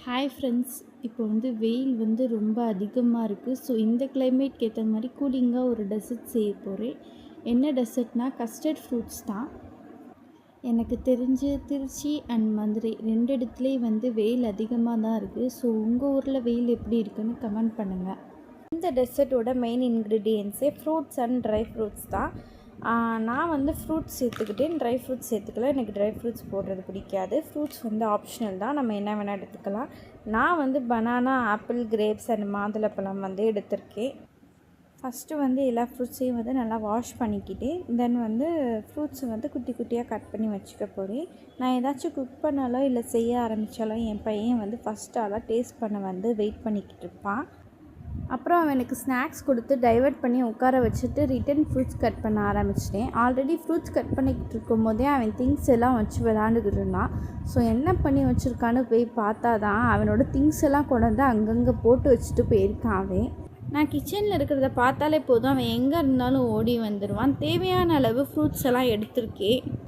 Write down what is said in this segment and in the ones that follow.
Hi friends. இப்போ வெயில் ரொம்ப அதிகமாக இருக்குது. ஸோ இந்த கிளைமேட்க்கு ஏற்ற மாதிரி கூலிங்காக ஒரு டெசர்ட் செய்ய போகிறேன். என்ன டெசர்ட்னால் கஸ்டர்ட் ஃப்ரூட்ஸ் தான். எனக்கு தெரிஞ்சு திருச்சி அண்ட் மதுரை 2 இடத்துலையும் வெயில் அதிகமாக தான் இருக்குது. ஸோ உங்கள் ஊரில் வெயில் எப்படி இருக்குன்னு கமெண்ட் பண்ணுங்கள். இந்த டெசர்ட்டோட மெயின் இன்க்ரீடியன்ஸே ஃப்ரூட்ஸ் அண்ட் ட்ரை ஃப்ரூட்ஸ் தான். நான் ஃப்ரூட்ஸ் சேர்த்துக்கிட்டேன், ட்ரை ஃப்ரூட்ஸ் சேர்த்துக்கல. எனக்கு ட்ரை ஃப்ரூட்ஸ் போடுறது பிடிக்காது. ஃப்ரூட்ஸ் ஆப்ஷனல் தான், நம்ம என்ன வேணால் எடுத்துக்கலாம். நான் பனானா, ஆப்பிள், கிரேப்ஸ் அண்ட் மாதுளப்பழம் எடுத்திருக்கேன். ஃபஸ்ட்டு எல்லா ஃப்ரூட்ஸையும் நல்லா வாஷ் பண்ணிக்கிட்டேன். தென் ஃப்ரூட்ஸை குட்டி குட்டியாக கட் பண்ணி வச்சுக்க போகிறேன். நான் ஏதாச்சும் குக் பண்ணாலோ இல்லை செய்ய ஆரம்பித்தாலோ என் பையன் ஃபஸ்ட் ஆளாக டேஸ்ட் பண்ண வெயிட் பண்ணிக்கிட்டு இருப்பான். அப்புறம் அவனுக்கு ஸ்நாக்ஸ் கொடுத்து டைவர்ட் பண்ணி உட்கார வச்சுட்டு ரிட்டன் ஃப்ரூட்ஸ் கட் பண்ண ஆரம்பிச்சிட்டேன். ஆல்ரெடி ஃப்ரூட்ஸ் கட் பண்ணிக்கிட்டு இருக்கும் போதே அவன் திங்ஸ் எல்லாம் வச்சு விளாண்டுக்கிட்டு இருந்தான். ஸோ என்ன பண்ணி வச்சுருக்கான்னு போய் பார்த்தா தான் அவனோட திங்ஸ் எல்லாம் கொண்டு அங்கங்கே போட்டு வச்சுட்டு போயிருக்கான் அவன். நான் கிச்சனில் இருக்கிறத பார்த்தாலே போதும், அவன் எங்கே இருந்தாலும் ஓடி வந்துடுவான். தேவையான அளவு ஃப்ரூட்ஸ் எல்லாம் எடுத்திருக்கேன்.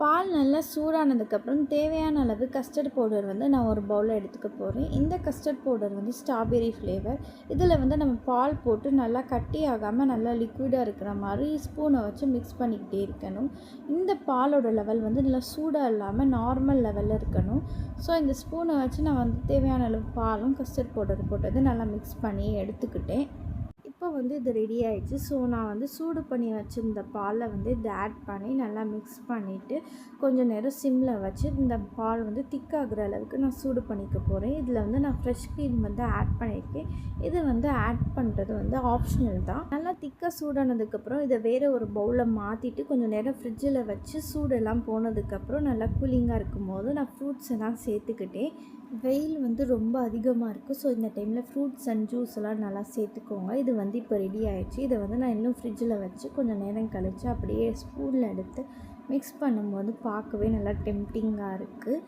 பால் நல்லா சூடானதுக்கப்புறம் தேவையான அளவு கஸ்டர்ட் பவுடர் நான் ஒரு பவுலில் எடுத்துக்க போகிறேன். இந்த கஸ்டர்ட் பவுடர் ஸ்ட்ராபெரி ஃப்ளேவர். இதில் நம்ம பால் போட்டு நல்லா கட்டி ஆகாமல் நல்லா லிக்விடாக இருக்கிற மாதிரி ஸ்பூனை வச்சு மிக்ஸ் பண்ணிக்கிட்டே இருக்கணும். இந்த பாலோட லெவல் நல்லா சூடாக இல்லாமல் நார்மல் லெவலில் இருக்கணும். ஸோ இந்த ஸ்பூனை வச்சு நான் தேவையான அளவு பாலும் கஸ்டர்ட் பவுடர் போட்டது நல்லா மிக்ஸ் பண்ணி எடுத்துக்கிட்டேன். இப்போ இது ரெடி ஆகிடுச்சு. ஸோ நான் சூடு பண்ணி வச்சுருந்த பாலை இதை ஆட் பண்ணி நல்லா மிக்ஸ் பண்ணிவிட்டு கொஞ்சம் நேரம் சிம்மில் வச்சு இந்த பால் திக்காகிற அளவுக்கு நான் சூடு பண்ணிக்க போகிறேன். இதில் நான் ஃப்ரெஷ் க்ரீம் ஆட் பண்ணியிருக்கேன். இது ஆட் பண்ணுறது ஆப்ஷனல் தான். நல்லா திக்காக சூடானதுக்கப்புறம் இதை வேறு ஒரு பவுலில் மாற்றிட்டு கொஞ்சம் நேரம் ஃப்ரிட்ஜில் வச்சு சூடெல்லாம் போனதுக்கப்புறம் நல்லா கூலிங்காக இருக்கும்போது நான் ஃப்ரூட்ஸ் எல்லாம் சேர்த்துக்கிட்டேன். வெயில் ரொம்ப அதிகமாக இருக்குது. ஸோ இந்த டைமில் ஃப்ரூட்ஸ் அண்ட் ஜூஸ் எல்லாம் நல்லா சேர்த்துக்கோங்க. இது இப்போ ரெடி ஆகிடுச்சு. இதை நான் இன்னும் ஃப்ரிட்ஜில் வச்சு கொஞ்சம் நேரம் கழித்து அப்படியே ஸ்பூனில் எடுத்து மிக்ஸ் பண்ணும்போது பார்க்கவே நல்லா டெம்ப்டிங்காக இருக்குது.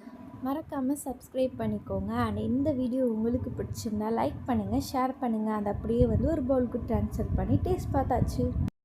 மறக்காமல் சப்ஸ்கிரைப் பண்ணிக்கோங்க. அண்ட் இந்த வீடியோ உங்களுக்கு பிடிச்சிருந்தா லைக் பண்ணுங்கள், ஷேர் பண்ணுங்கள். அதை அப்படியே ஒரு பவுலுக்கு ட்ரான்ஸ்ஃபர் பண்ணி டேஸ்ட் பார்த்தாச்சு.